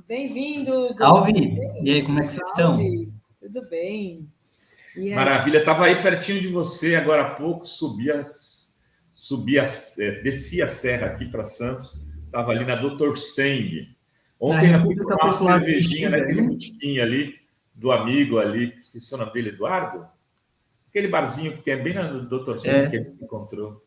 Bem-vindo, Salve! E aí, como é que vocês estão? Tudo bem. Maravilha, estava aí pertinho de você agora há pouco, descia a serra aqui para Santos, estava ali na Doutor Seng. Ontem eu fui tomar uma cervejinha naquele botiquinho ali, do amigo ali, que esqueci o nome dele, Eduardo? Aquele barzinho que tem bem na Doutor Seng que ele se encontrou.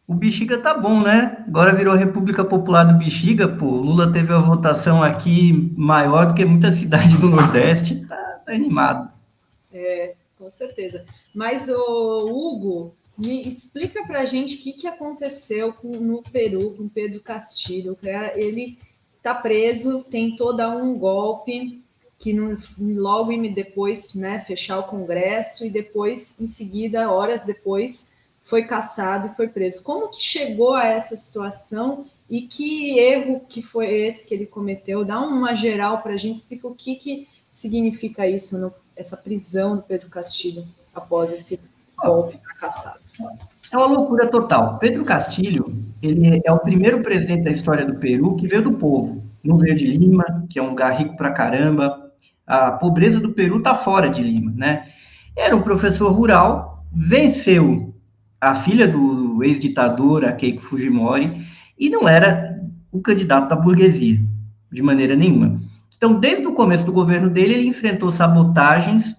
O Bexiga tá bom, né? Agora virou República Popular do Bexiga, pô. O Lula teve uma votação aqui maior do que muita cidade do Nordeste. Tá animado. Com certeza. Mas, Hugo, me explica pra gente o que aconteceu no Peru com Pedro Castillo. Ele tá preso, tentou dar um golpe que logo depois, né, fechar o Congresso e depois, em seguida, horas depois, foi cassado e foi preso. Como que chegou a essa situação e que erro que foi esse que ele cometeu? Dá uma geral para a gente, explica o que significa isso, essa prisão do Pedro Castillo após esse golpe fracassado. É uma loucura total. Pedro Castillo, ele é o primeiro presidente da história do Peru que veio do povo. Não veio de Lima, que é um lugar rico pra caramba. A pobreza do Peru tá fora de Lima, né? Era um professor rural, venceu a filha do ex-ditador, a Keiko Fujimori, e não era o candidato da burguesia, de maneira nenhuma. Então, desde o começo do governo dele, ele enfrentou sabotagens,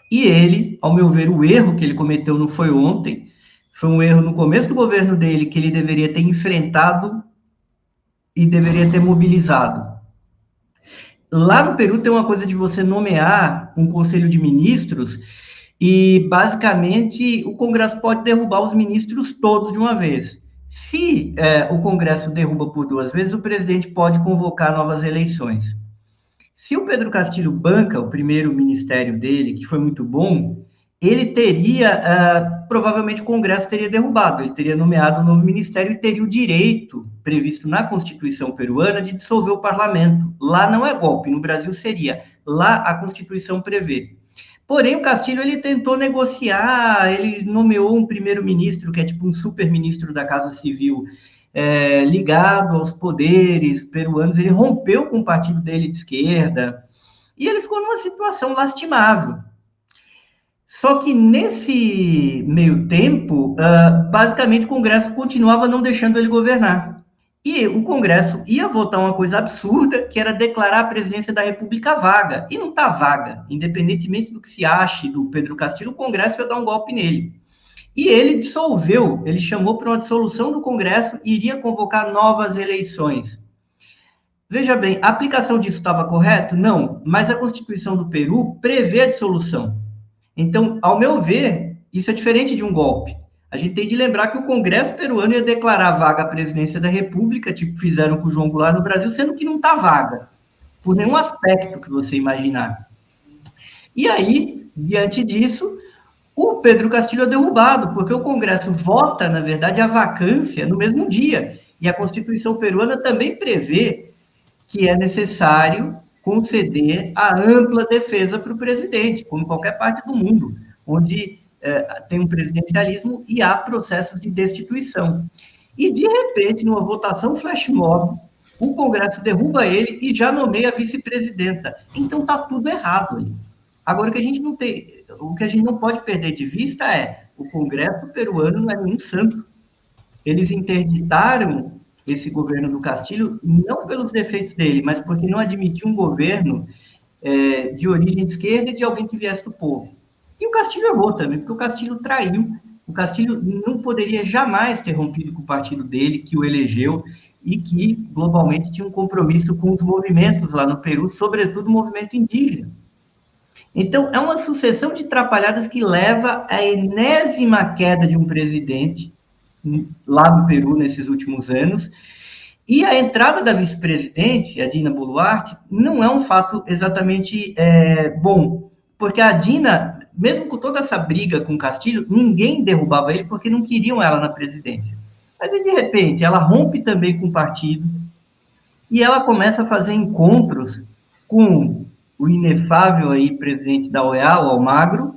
e ele, ao meu ver, o erro que ele cometeu não foi ontem, foi um erro no começo do governo dele, que ele deveria ter enfrentado e deveria ter mobilizado. Lá no Peru tem uma coisa de você nomear um conselho de ministros e, basicamente, o Congresso pode derrubar os ministros todos de uma vez. Se o Congresso derruba por duas vezes, o presidente pode convocar novas eleições. Se o Pedro Castillo banca o primeiro ministério dele, que foi muito bom, ele teria, provavelmente o Congresso teria derrubado, ele teria nomeado um novo ministério e teria o direito, previsto na Constituição peruana, de dissolver o parlamento. Lá não é golpe, no Brasil seria. Lá a Constituição prevê. Porém, o Castillo, ele tentou negociar, ele nomeou um primeiro-ministro, que é tipo um super-ministro da Casa Civil, ligado aos poderes peruanos, ele rompeu com o partido dele de esquerda, e ele ficou numa situação lastimável. Só que nesse meio tempo, basicamente o Congresso continuava não deixando ele governar. E o Congresso ia votar uma coisa absurda, que era declarar a presidência da República vaga. E não está vaga. Independentemente do que se ache do Pedro Castillo, o Congresso ia dar um golpe nele. E ele dissolveu, ele chamou para uma dissolução do Congresso e iria convocar novas eleições. Veja bem, a aplicação disso estava correta? Não, mas a Constituição do Peru prevê a dissolução. Então, ao meu ver, isso é diferente de um golpe. A gente tem de lembrar que o Congresso peruano ia declarar vaga à presidência da República, tipo fizeram com o João Goulart no Brasil, sendo que não está vaga, por nenhum aspecto que você imaginar. E aí, diante disso, o Pedro Castillo é derrubado, porque o Congresso vota, na verdade, a vacância no mesmo dia. E a Constituição peruana também prevê que é necessário conceder a ampla defesa para o presidente, como qualquer parte do mundo, onde tem um presidencialismo e há processos de destituição. E, de repente, numa votação flash mob, o Congresso derruba ele e já nomeia a vice-presidenta. Então, está tudo errado ali. Agora, o que a gente não pode perder de vista é o Congresso peruano não é nenhum santo. Eles interditaram esse governo do Castillo não pelos defeitos dele, mas porque não admitiu um governo de origem de esquerda e de alguém que viesse do povo. E o Castillo errou também, porque o Castillo traiu. O Castillo não poderia jamais ter rompido com o partido dele, que o elegeu, e que, globalmente, tinha um compromisso com os movimentos lá no Peru, sobretudo o movimento indígena. Então, é uma sucessão de atrapalhadas que leva à enésima queda de um presidente lá no Peru nesses últimos anos, e a entrada da vice-presidente, a Dina Boluarte, não é um fato exatamente bom, porque a Dina, mesmo com toda essa briga com o Castillo, ninguém derrubava ele porque não queriam ela na presidência. Mas, de repente, ela rompe também com o partido e ela começa a fazer encontros com o inefável aí presidente da OEA, o Almagro,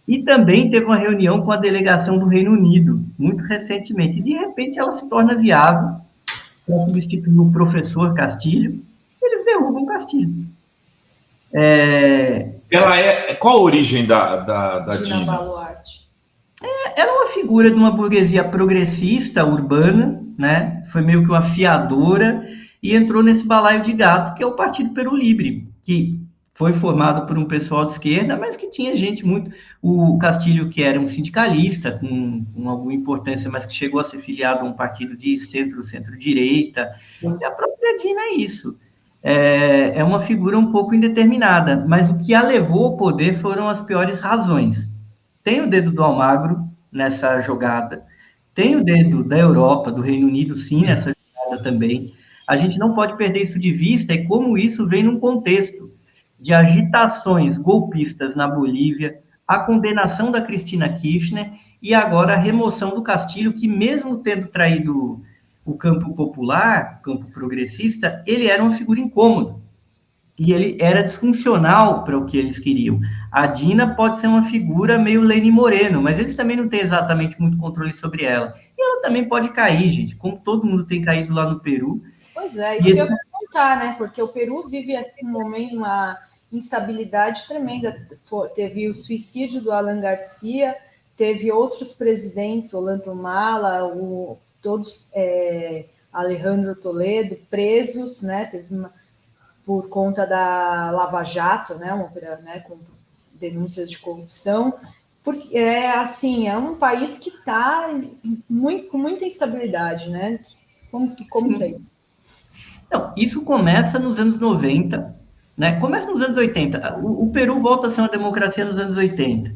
e também teve uma reunião com a delegação do Reino Unido, muito recentemente. E, de repente, ela se torna viável para substituir o professor Castillo. Eles Castilho. Qual a origem da Dina Dina? Baluarte. Era uma figura de uma burguesia progressista, urbana, né? Foi meio que uma fiadora e entrou nesse balaio de gato, que é o Partido Perú Libre, que foi formado por um pessoal de esquerda, mas que tinha gente muito... O Castilho, que era um sindicalista, com alguma importância, mas que chegou a ser filiado a um partido de centro-direita. E a própria Dina é isso. É uma figura um pouco indeterminada, mas o que a levou ao poder foram as piores razões. Tem o dedo do Almagro nessa jogada, tem o dedo da Europa, do Reino Unido, sim, nessa jogada também. A gente não pode perder isso de vista e como isso vem num contexto de agitações golpistas na Bolívia, a condenação da Cristina Kirchner e agora a remoção do Castilho, que mesmo tendo traído o campo popular, o campo progressista, ele era uma figura incômoda. E ele era disfuncional para o que eles queriam. A Dina pode ser uma figura meio Lenin Moreno, mas eles também não têm exatamente muito controle sobre ela. E ela também pode cair, gente, como todo mundo tem caído lá no Peru. Pois é, isso que eu ia contar, né? Porque o Peru vive um momento, uma instabilidade tremenda. Teve o suicídio do Alan Garcia, teve outros presidentes, Ollanta Humala, Alejandro Toledo, presos, né? Teve por conta da Lava Jato, né, com denúncias de corrupção, porque é um país que está com muita instabilidade, né? Como que é isso? Não, isso começa nos anos 90, né? Começa nos anos 80. O Peru volta a ser uma democracia nos anos 80.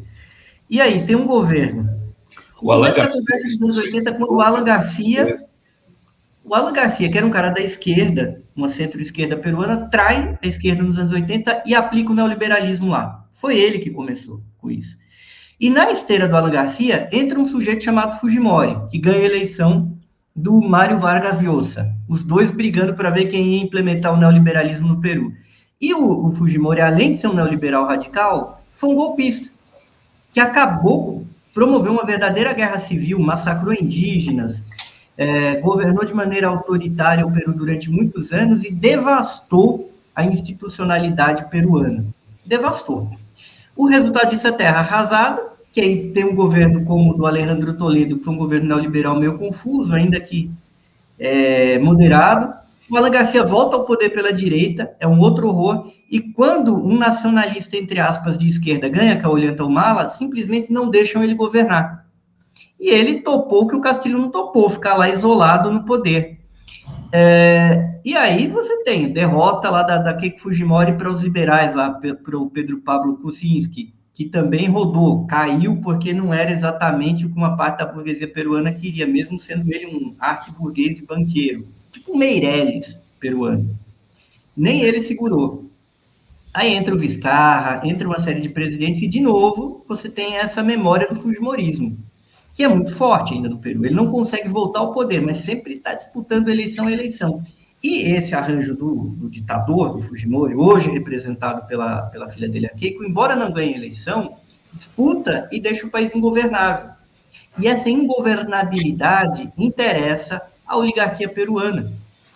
E aí tem um governo. O Alan Garcia. Nos anos 80, quando o Alan Garcia, que era um cara da esquerda, uma centro-esquerda peruana, trai a esquerda nos anos 80 e aplica o neoliberalismo lá. Foi ele que começou com isso. E na esteira do Alan Garcia, entra um sujeito chamado Fujimori, que ganha a eleição do Mário Vargas Llosa. Os dois brigando para ver quem ia implementar o neoliberalismo no Peru. E o Fujimori, além de ser um neoliberal radical, foi um golpista, que promoveu uma verdadeira guerra civil, massacrou indígenas, governou de maneira autoritária o Peru durante muitos anos e devastou a institucionalidade peruana. Devastou. O resultado disso é terra arrasada, que aí tem um governo como o do Alejandro Toledo, que foi um governo neoliberal meio confuso, ainda que moderado. O Alan Garcia volta ao poder pela direita, é um outro horror, e quando um nacionalista, entre aspas, de esquerda ganha, que é o Ollanta Humala, simplesmente não deixam ele governar. E ele topou o que o Castilho não topou, ficar lá isolado no poder. E aí você tem derrota lá da Keiko Fujimori para os liberais, lá para o Pedro Pablo Kuczynski, que também rodou, caiu porque não era exatamente o que uma parte da burguesia peruana queria, mesmo sendo ele um arquiburguês e banqueiro, tipo o Meirelles peruano. Nem ele segurou. Aí entra o Vizcarra, entra uma série de presidentes e, de novo, você tem essa memória do fujimorismo, que é muito forte ainda no Peru. Ele não consegue voltar ao poder, mas sempre está disputando eleição a eleição. E esse arranjo do ditador, do Fujimori, hoje representado pela filha dele, a Keiko, embora não ganhe eleição, disputa e deixa o país ingovernável. E essa ingovernabilidade interessa à oligarquia peruana.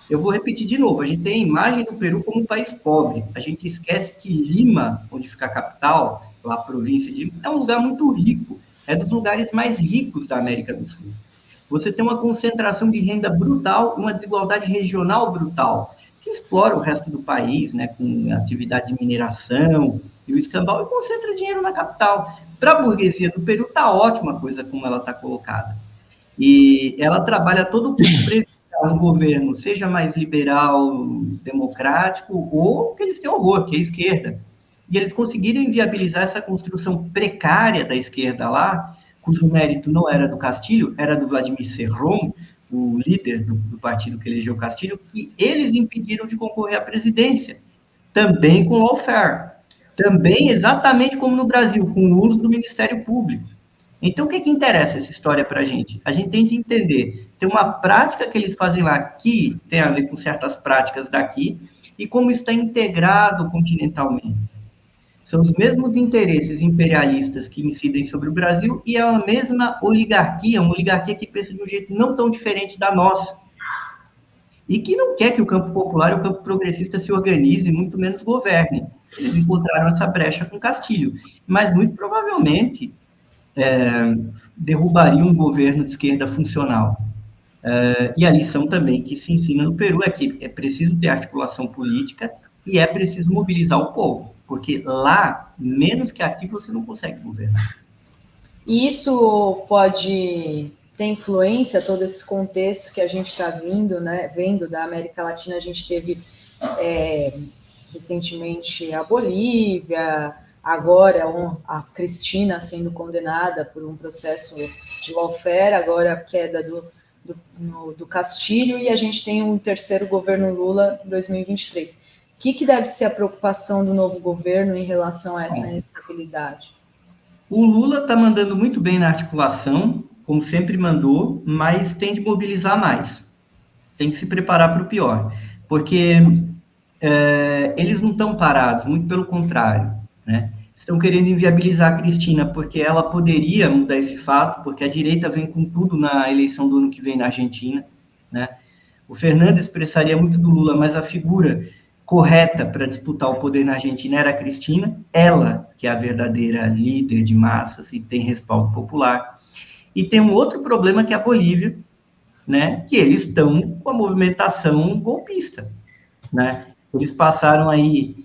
Eu vou repetir de novo, a gente tem a imagem do Peru como um país pobre. A gente esquece que Lima, onde fica a capital, lá a província de Lima, é um lugar muito rico. É dos lugares mais ricos da América do Sul. Você tem uma concentração de renda brutal, uma desigualdade regional brutal, que explora o resto do país, né, com atividade de mineração e o escambau, e concentra dinheiro na capital. Para a burguesia do Peru, está ótima a coisa como ela está colocada. E ela trabalha todo o tempo para evitar um governo, seja mais liberal, democrático, ou que eles têm horror, que é a esquerda. E eles conseguiram inviabilizar essa construção precária da esquerda lá, cujo mérito não era do Castilho, era do Vladimir Cerrón, o líder do partido que elegeu Castilho, que eles impediram de concorrer à presidência, também com lawfare, também exatamente como no Brasil, com o uso do Ministério Público. Então, o que interessa essa história para a gente? A gente tem de entender, tem uma prática que eles fazem lá que tem a ver com certas práticas daqui, e como está integrado continentalmente. São os mesmos interesses imperialistas que incidem sobre o Brasil e é a mesma oligarquia, uma oligarquia que pensa de um jeito não tão diferente da nossa. e que não quer que o campo popular e o campo progressista se organize, muito menos governe. Eles encontraram essa brecha com Castilho, mas muito provavelmente derrubariam um governo de esquerda funcional. E a lição também que se ensina no Peru é que é preciso ter articulação política e é preciso mobilizar o povo, porque lá, menos que aqui, você não consegue governar. E isso pode ter influência, todo esse contexto que a gente está vendo da América Latina. A gente teve recentemente a Bolívia, agora a Cristina sendo condenada por um processo de lawfare, agora a queda do Castilho, e a gente tem um terceiro governo Lula em 2023. O que deve ser a preocupação do novo governo em relação a essa instabilidade? O Lula está mandando muito bem na articulação, como sempre mandou, mas tem de mobilizar mais. Tem que se preparar para o pior, porque eles não estão parados, muito pelo contrário, né? Estão querendo inviabilizar a Cristina, porque ela poderia mudar esse fato, porque a direita vem com tudo na eleição do ano que vem na Argentina, né? O Fernandes expressaria muito do Lula, mas a figura correta para disputar o poder na Argentina era a Cristina, ela que é a verdadeira líder de massas e tem respaldo popular. E tem um outro problema que é a Bolívia, né? Que eles estão com a movimentação golpista, né? Eles passaram aí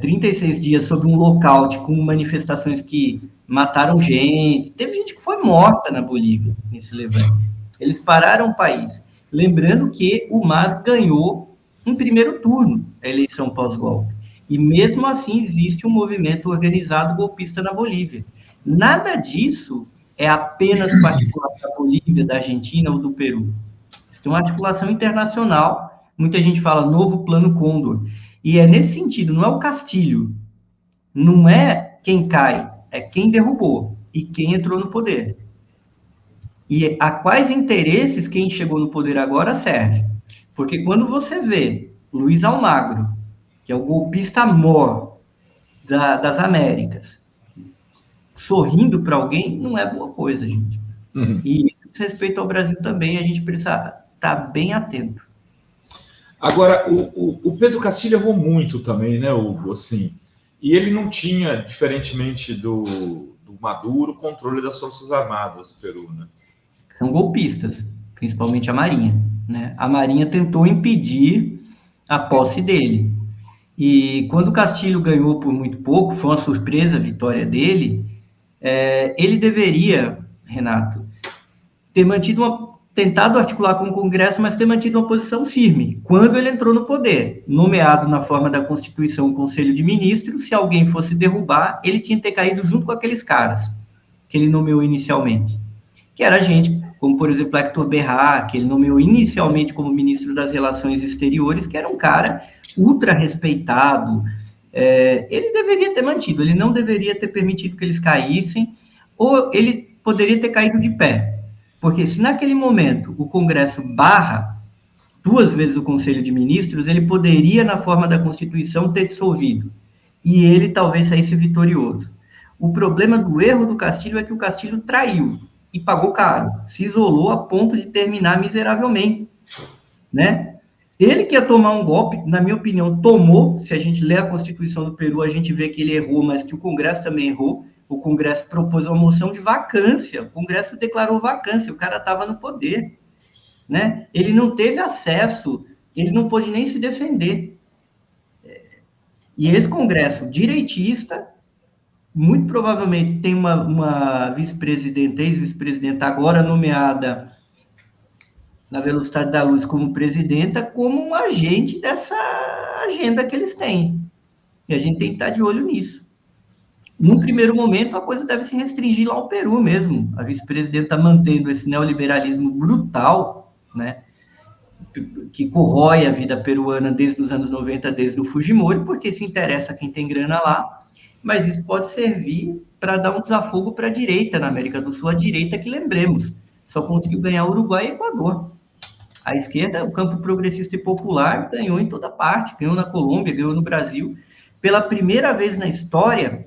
36 dias sob um lockout com manifestações que mataram gente. Teve gente que foi morta na Bolívia nesse levante. Eles pararam o país. Lembrando que o MAS ganhou em primeiro turno a eleição pós-golpe. E mesmo assim existe um movimento organizado golpista na Bolívia. Nada disso é apenas particular da Bolívia, da Argentina ou do Peru. Isso tem uma articulação internacional. Muita gente fala novo plano Condor. E é nesse sentido, não é o Castilho, não é quem cai, é quem derrubou e quem entrou no poder. E a quais interesses quem chegou no poder agora serve? Porque quando você vê Luiz Almagro, que é o golpista mor das Américas, sorrindo para alguém, não é boa coisa, gente. Uhum. E respeito ao Brasil também, a gente precisa estar bem atento. Agora, o Pedro Castilho errou muito também, né, Hugo? Assim, e ele não tinha, diferentemente do Maduro, controle das Forças Armadas do Peru, né? São golpistas, principalmente a Marinha, né? A Marinha tentou impedir a posse dele. E quando o Castilho ganhou por muito pouco, foi uma surpresa a vitória dele, ele deveria, Renato, ter tentado articular com o Congresso, mas ter mantido uma posição firme. Quando ele entrou no poder, nomeado na forma da Constituição o Conselho de Ministros, se alguém fosse derrubar, ele tinha que ter caído junto com aqueles caras que ele nomeou inicialmente. Que era gente, como por exemplo Héctor Berra, que ele nomeou inicialmente como ministro das Relações Exteriores, que era um cara ultra respeitado. Ele deveria ter mantido, ele não deveria ter permitido que eles caíssem, ou ele poderia ter caído de pé. Porque se naquele momento o Congresso barra 2 vezes o Conselho de Ministros, ele poderia, na forma da Constituição, ter dissolvido. E ele talvez saísse vitorioso. O problema do erro do Castilho é que o Castilho traiu e pagou caro. Se isolou a ponto de terminar miseravelmente, né? Ele que ia tomar um golpe, na minha opinião, tomou. Se a gente lê a Constituição do Peru, a gente vê que ele errou, mas que o Congresso também errou. O Congresso propôs uma moção de vacância, o Congresso declarou vacância, o cara estava no poder, né? Ele não teve acesso, ele não pôde nem se defender. E esse Congresso direitista, muito provavelmente tem uma vice-presidenta, ex-vice-presidenta agora nomeada na velocidade da luz como presidenta, como um agente dessa agenda que eles têm. E a gente tem que estar de olho nisso. Num primeiro momento, a coisa deve se restringir lá ao Peru mesmo. A vice-presidenta mantendo esse neoliberalismo brutal, né, que corrói a vida peruana desde os anos 90, desde o Fujimori, porque se interessa quem tem grana lá, mas isso pode servir para dar um desafogo para a direita na América do Sul, a direita que, lembremos, só conseguiu ganhar Uruguai e Equador. A esquerda, o campo progressista e popular, ganhou em toda parte, ganhou na Colômbia, ganhou no Brasil. Pela primeira vez na história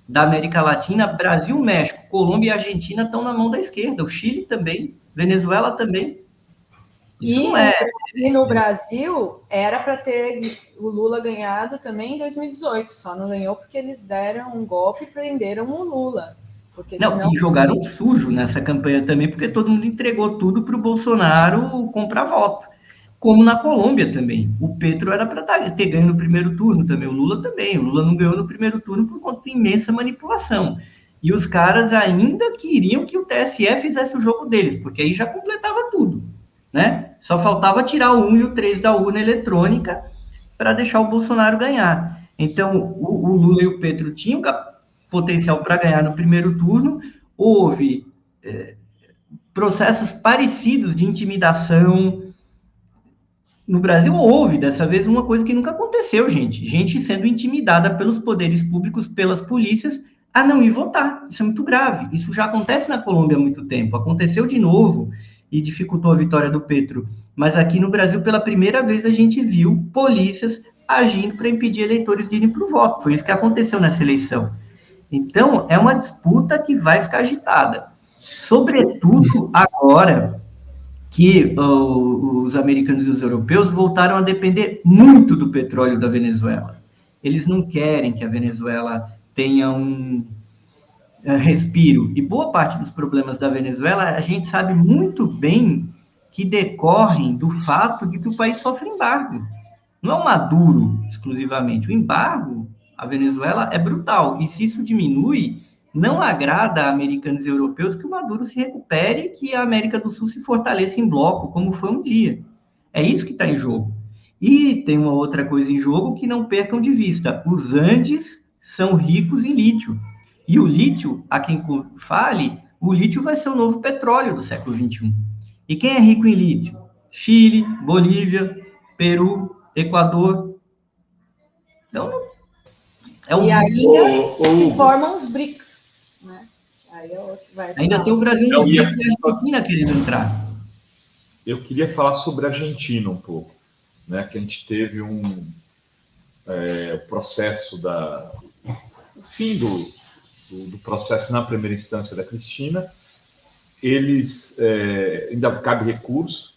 da América Latina, Brasil, México, Colômbia e Argentina estão na mão da esquerda, o Chile também, Venezuela também. Isso não é. E no Brasil, era para ter o Lula ganhado também em 2018, só não ganhou porque eles deram um golpe e prenderam o Lula. Porque Não, senão... e jogaram sujo nessa campanha também, porque todo mundo entregou tudo para o Bolsonaro comprar voto. Como na Colômbia também. O Petro era para ter ganho no primeiro turno também, o Lula também. O Lula não ganhou no primeiro turno por conta de imensa manipulação. E os caras ainda queriam que o TSE fizesse o jogo deles, porque aí já completava tudo, né? Só faltava tirar o 1 e o 3 da urna eletrônica para deixar o Bolsonaro ganhar. Então, o Lula e o Petro tinham potencial para ganhar no primeiro turno. Houve processos parecidos de intimidação. No Brasil houve, dessa vez, uma coisa que nunca aconteceu, gente. Gente sendo intimidada pelos poderes públicos, pelas polícias, a não ir votar. Isso é muito grave. Isso já acontece na Colômbia há muito tempo. Aconteceu de novo e dificultou a vitória do Petro. Mas aqui no Brasil, pela primeira vez, a gente viu polícias agindo para impedir eleitores de irem para o voto. Foi isso que aconteceu nessa eleição. Então, é uma disputa que vai ficar agitada. Sobretudo agora que os americanos e os europeus voltaram a depender muito do petróleo da Venezuela. Eles não querem que a Venezuela tenha um respiro. E boa parte dos problemas da Venezuela, a gente sabe muito bem que decorrem do fato de que o país sofre embargo. Não é o Maduro, exclusivamente. O embargo à Venezuela é brutal. E se isso diminui, não agrada a americanos e europeus que o Maduro se recupere e que a América do Sul se fortaleça em bloco, como foi um dia. É isso que está em jogo. E tem uma outra coisa em jogo que não percam de vista. Os Andes são ricos em lítio. E o lítio, a quem fale, o lítio vai ser o novo petróleo do século XXI. E quem é rico em lítio? Chile, Bolívia, Peru, Equador. Então, e ainda se formam os BRICS, né? Aí ainda tem o Brasil e a Argentina querendo entrar. Eu queria falar sobre a Argentina um pouco, né? Que a gente teve o processo o fim do processo na primeira instância da Cristina. Eles ainda cabe recurso.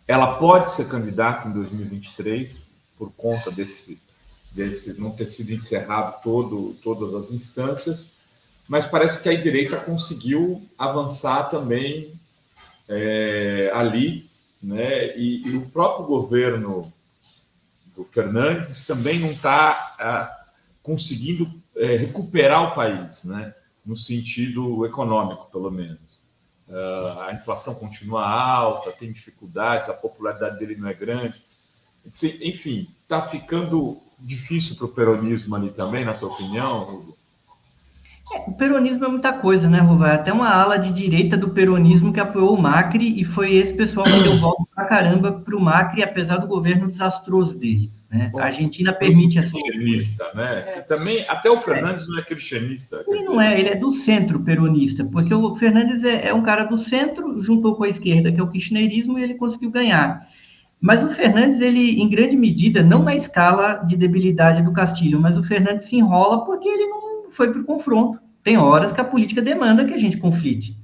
Ela pode ser candidata em 2023 por conta desse não ter sido encerrado todas as instâncias, mas parece que a direita conseguiu avançar também ali, né? E o próprio governo do Fernandes também não está conseguindo recuperar o país, né? No sentido econômico, pelo menos. A inflação continua alta, tem dificuldades, a popularidade dele não é grande. Enfim, está ficando difícil para o peronismo ali também, na tua opinião, Hugo? O peronismo é muita coisa, né, Ruvai? Até uma ala de direita do peronismo que apoiou o Macri e foi esse pessoal que deu voto pra caramba para o Macri, apesar do governo desastroso dele. Né? Bom, a Argentina permite essa... Cristianista, né? Também, até o Fernandes não é cristianista. Ele não é, ele é do centro peronista, porque o Fernandes é um cara do centro, juntou com a esquerda, que é o kirchnerismo, e ele conseguiu ganhar. Mas o Fernandes, ele, em grande medida, não na escala de debilidade do Castilho, mas o Fernandes se enrola porque ele não foi para o confronto. Tem horas que a política demanda que a gente conflite.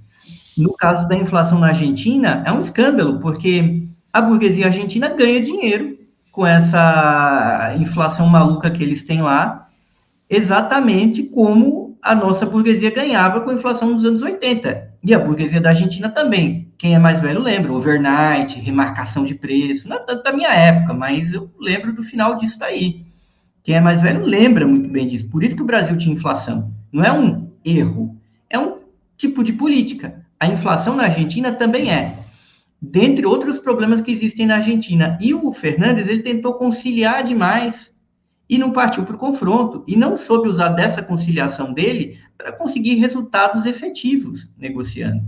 No caso da inflação na Argentina, é um escândalo, porque a burguesia argentina ganha dinheiro com essa inflação maluca que eles têm lá, exatamente como a nossa burguesia ganhava com a inflação dos anos 80. E a burguesia da Argentina também. Quem é mais velho lembra, overnight, remarcação de preço, não é tanto da minha época, mas eu lembro do final disso daí. Quem é mais velho lembra muito bem disso. Por isso que o Brasil tinha inflação. Não é um erro, é um tipo de política. A inflação na Argentina também é. Dentre outros problemas que existem na Argentina. E o Fernandes, ele tentou conciliar demais e não partiu para o confronto. E não soube usar dessa conciliação dele para conseguir resultados efetivos negociando.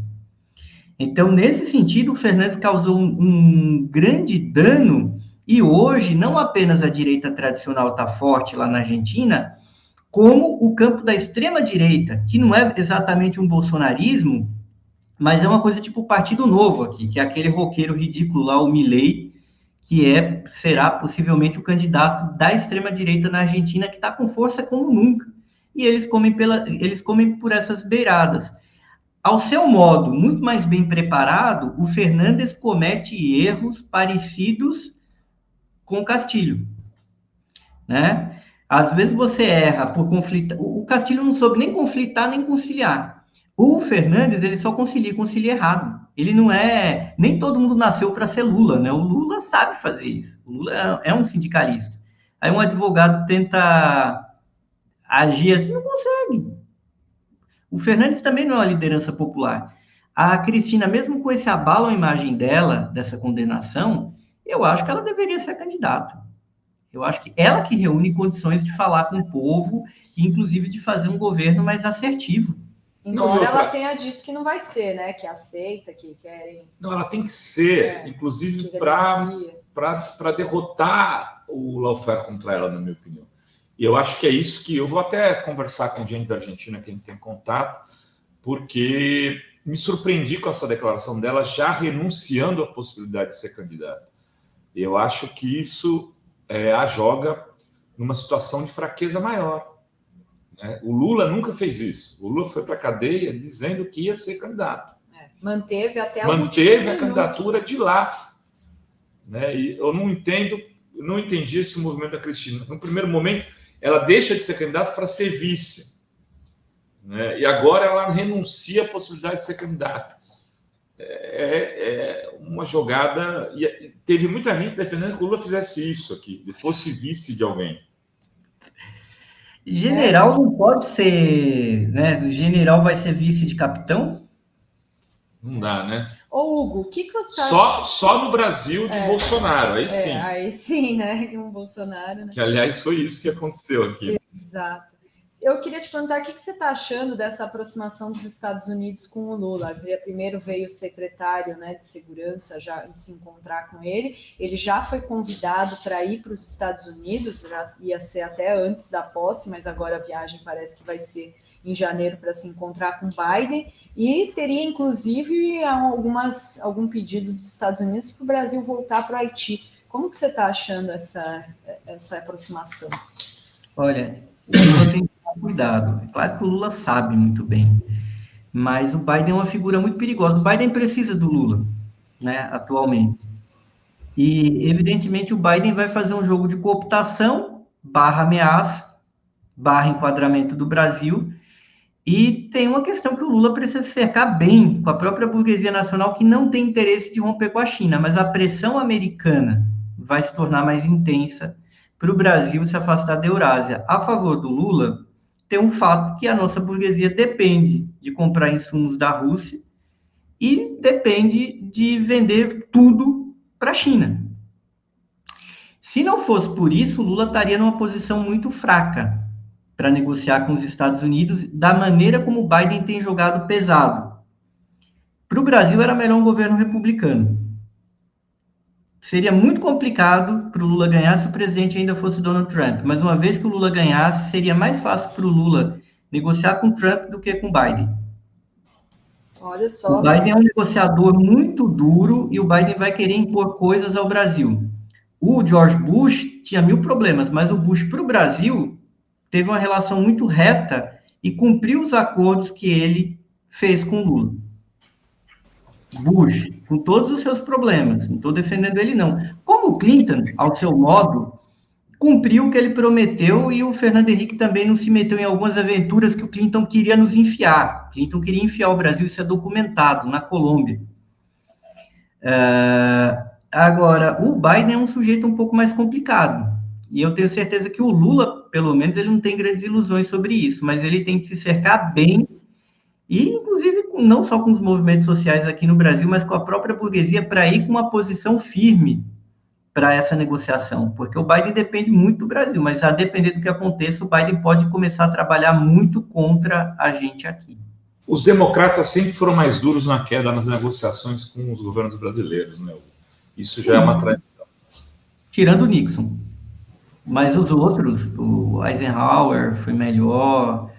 Então, nesse sentido, o Fernandes causou um grande dano e hoje não apenas a direita tradicional está forte lá na Argentina, como o campo da extrema-direita, que não é exatamente um bolsonarismo, mas é uma coisa tipo o Partido Novo aqui, que é aquele roqueiro ridículo lá, o Milei, que será possivelmente o candidato da extrema-direita na Argentina, que está com força como nunca. E eles comem por essas beiradas. Ao seu modo, muito mais bem preparado, o Fernandes comete erros parecidos com o Castilho, né? Às vezes você erra por conflitar. O Castilho não soube nem conflitar, nem conciliar. O Fernandes, ele só concilia errado. Ele não é... Nem todo mundo nasceu para ser Lula, né? O Lula sabe fazer isso. O Lula é um sindicalista. Aí um advogado tenta agir assim, não consegue. O Fernandes também não é uma liderança popular. A Cristina, mesmo com esse abalo à imagem dela, dessa condenação, eu acho que ela deveria ser candidata. Eu acho que ela que reúne condições de falar com o povo, e inclusive de fazer um governo mais assertivo. Embora ela tenha dito que não vai ser, né? Que aceita, que querem... Não, ela tem que ser, inclusive para derrotar o lawfare contra ela, na minha opinião. E eu acho que é isso que... Eu vou até conversar com gente da Argentina que a gente tem contato, porque me surpreendi com essa declaração dela, já renunciando à possibilidade de ser candidata. Eu acho que isso a joga numa situação de fraqueza maior. Né? O Lula nunca fez isso. O Lula foi para a cadeia dizendo que ia ser candidato. Manteve até a candidatura de lá. Né? E eu não entendi esse movimento da Cristina. No primeiro momento, ela deixa de ser candidata para ser vice. Né? E agora ela renuncia à possibilidade de ser candidata. É uma jogada... E teve muita gente defendendo que o Lula fizesse isso aqui, ele fosse vice de alguém. General não pode ser... Né? O general vai ser vice de capitão? Não dá, né? Ô, Hugo, o que você acha? Só no Brasil de Bolsonaro, aí sim. Aí sim, né? Um Bolsonaro, né? Que, aliás, foi isso que aconteceu aqui. Exato. Eu queria te perguntar o que você está achando dessa aproximação dos Estados Unidos com o Lula. Primeiro veio o secretário, né, de segurança já se encontrar com ele. Ele já foi convidado para ir para os Estados Unidos, já ia ser até antes da posse, mas agora a viagem parece que vai ser em janeiro para se encontrar com Biden. E teria, inclusive, algum pedido dos Estados Unidos para o Brasil voltar para o Haiti. Como que você está achando essa aproximação? Olha, o Lula tem que tomar cuidado. É claro que o Lula sabe muito bem, mas o Biden é uma figura muito perigosa. O Biden precisa do Lula, né, atualmente. E, evidentemente, o Biden vai fazer um jogo de cooptação, /ameaça, /enquadramento do Brasil. E tem uma questão que o Lula precisa se cercar bem com a própria burguesia nacional, que não tem interesse de romper com a China, mas a pressão americana vai se tornar mais intensa para o Brasil se afastar da Eurásia. A favor do Lula, tem um fato que a nossa burguesia depende de comprar insumos da Rússia e depende de vender tudo para a China. Se não fosse por isso, o Lula estaria numa posição muito fraca para negociar com os Estados Unidos, da maneira como o Biden tem jogado pesado. Para o Brasil, era melhor um governo republicano. Seria muito complicado para o Lula ganhar se o presidente ainda fosse Donald Trump, mas uma vez que o Lula ganhasse, seria mais fácil para o Lula negociar com Trump do que com Biden. Olha só. O Biden é um negociador muito duro e o Biden vai querer impor coisas ao Brasil. O George Bush tinha 1000 problemas, mas o Bush para o Brasil teve uma relação muito reta e cumpriu os acordos que ele fez com o Lula. Bush, com todos os seus problemas, não estou defendendo ele não. Como o Clinton, ao seu modo, cumpriu o que ele prometeu e o Fernando Henrique também não se meteu em algumas aventuras que o Clinton queria nos enfiar. O Clinton queria enfiar o Brasil, isso é documentado, na Colômbia. Agora, o Biden é um sujeito um pouco mais complicado. E eu tenho certeza que o Lula, pelo menos, ele não tem grandes ilusões sobre isso, mas ele tem que se cercar bem, e inclusive não só com os movimentos sociais aqui no Brasil, mas com a própria burguesia, para ir com uma posição firme para essa negociação, porque o Biden depende muito do Brasil, mas a depender do que aconteça, o Biden pode começar a trabalhar muito contra a gente aqui. Os democratas sempre foram mais duros na queda nas negociações com os governos brasileiros, né? Isso já é uma tradição. Tirando o Nixon. Mas os outros, o Eisenhower foi melhor.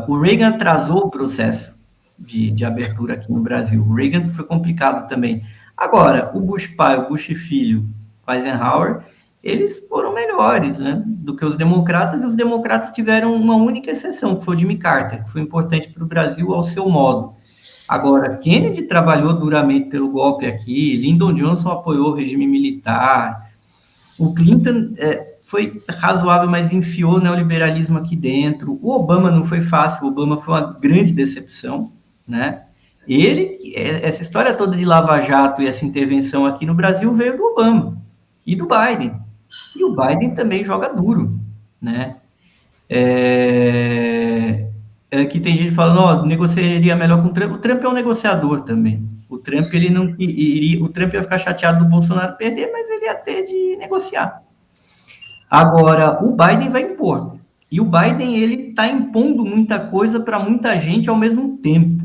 O Reagan atrasou o processo de abertura aqui no Brasil. O Reagan foi complicado também. Agora, o Bush pai, o Bush filho, o Eisenhower, eles foram melhores, né, do que os democratas, e os democratas tiveram uma única exceção, que foi o Jimmy Carter, que foi importante para o Brasil ao seu modo. Agora, Kennedy trabalhou duramente pelo golpe aqui, Lyndon Johnson apoiou o regime militar, o Clinton foi razoável, mas enfiou o neoliberalismo aqui dentro, o Obama não foi fácil, o Obama foi uma grande decepção, né? Essa história toda de Lava Jato e essa intervenção aqui no Brasil veio do Obama e do Biden. E o Biden também joga duro, né? Que tem gente falando, ó, negociaria melhor com o Trump. O Trump é um negociador também. O Trump, ele não iria, o Trump ia ficar chateado do Bolsonaro perder, mas ele ia ter de negociar. Agora, o Biden vai impor. E o Biden, ele está impondo muita coisa para muita gente ao mesmo tempo.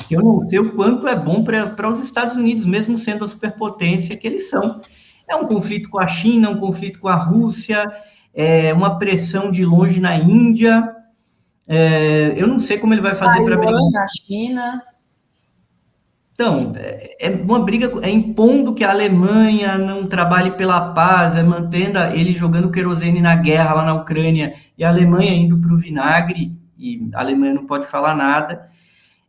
Eu não sei o quanto é bom para os Estados Unidos, mesmo sendo a superpotência que eles são. É um conflito com a China, um conflito com a Rússia, uma pressão de longe na Índia. Eu não sei como ele vai fazer para brigar. Na China. Então, é uma briga, impondo que a Alemanha não trabalhe pela paz, mantendo ele jogando querosene na guerra lá na Ucrânia, e a Alemanha indo para o vinagre, e a Alemanha não pode falar nada.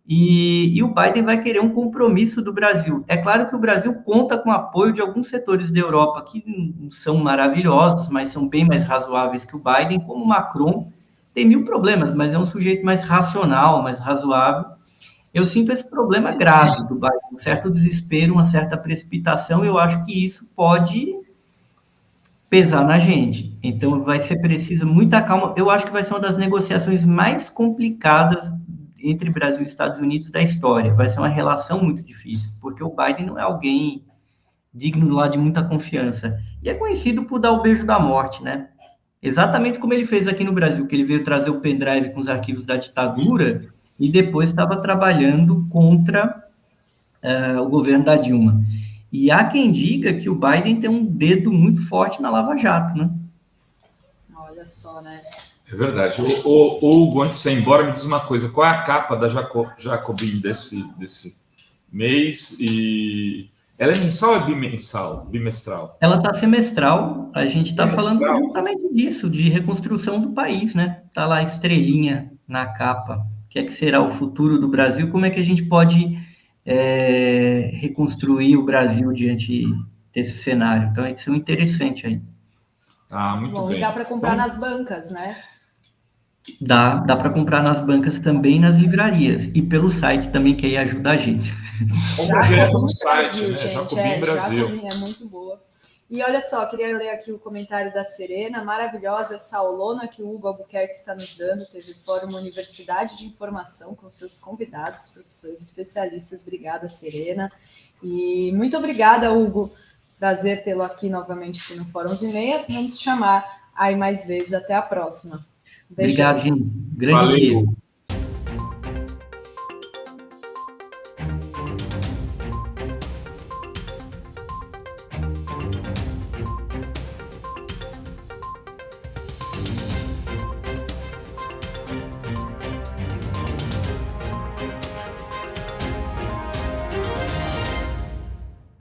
E o Biden vai querer um compromisso do Brasil. É claro que o Brasil conta com o apoio de alguns setores da Europa que não são maravilhosos, mas são bem mais razoáveis que o Biden, como o Macron. Tem 1000 problemas, mas é um sujeito mais racional, mais razoável. Eu sinto esse problema grave do Biden, um certo desespero, uma certa precipitação, e eu acho que isso pode pesar na gente. Então, vai ser preciso muita calma. Eu acho que vai ser uma das negociações mais complicadas entre Brasil e Estados Unidos da história. Vai ser uma relação muito difícil, porque o Biden não é alguém digno lá de muita confiança. E é conhecido por dar o beijo da morte, né? Exatamente como ele fez aqui no Brasil, que ele veio trazer o pendrive com os arquivos da ditadura e depois estava trabalhando contra o governo da Dilma. E há quem diga que o Biden tem um dedo muito forte na Lava Jato, né? Olha só, né? É verdade. O Hugo, antes de ir embora, me diz uma coisa. Qual é a capa da Jacobin desse mês? E ela é mensal ou é bimestral? Ela está semestral. A gente está falando justamente disso, de reconstrução do país, né? Está lá a estrelinha na capa. O que é que será o futuro do Brasil? Como é que a gente pode reconstruir o Brasil diante desse cenário? Então, isso é interessante aí. Muito bem. E dá para comprar nas bancas, né? Dá para comprar nas bancas também, nas livrarias. E pelo site também, que aí ajuda a gente. Compra direto no site, né? Jacobin Brasil. Jacobin é muito boa. E olha só, queria ler aqui o comentário da Serena, maravilhosa essa aulona que o Hugo Albuquerque está nos dando. Teve Fórum Universidade de Informação com seus convidados, professores especialistas. Obrigada, Serena. E muito obrigada, Hugo. Prazer tê-lo aqui novamente aqui no Fórum 11:30. Vamos chamar aí mais vezes. Até a próxima. Obrigado, gente. Grande dia.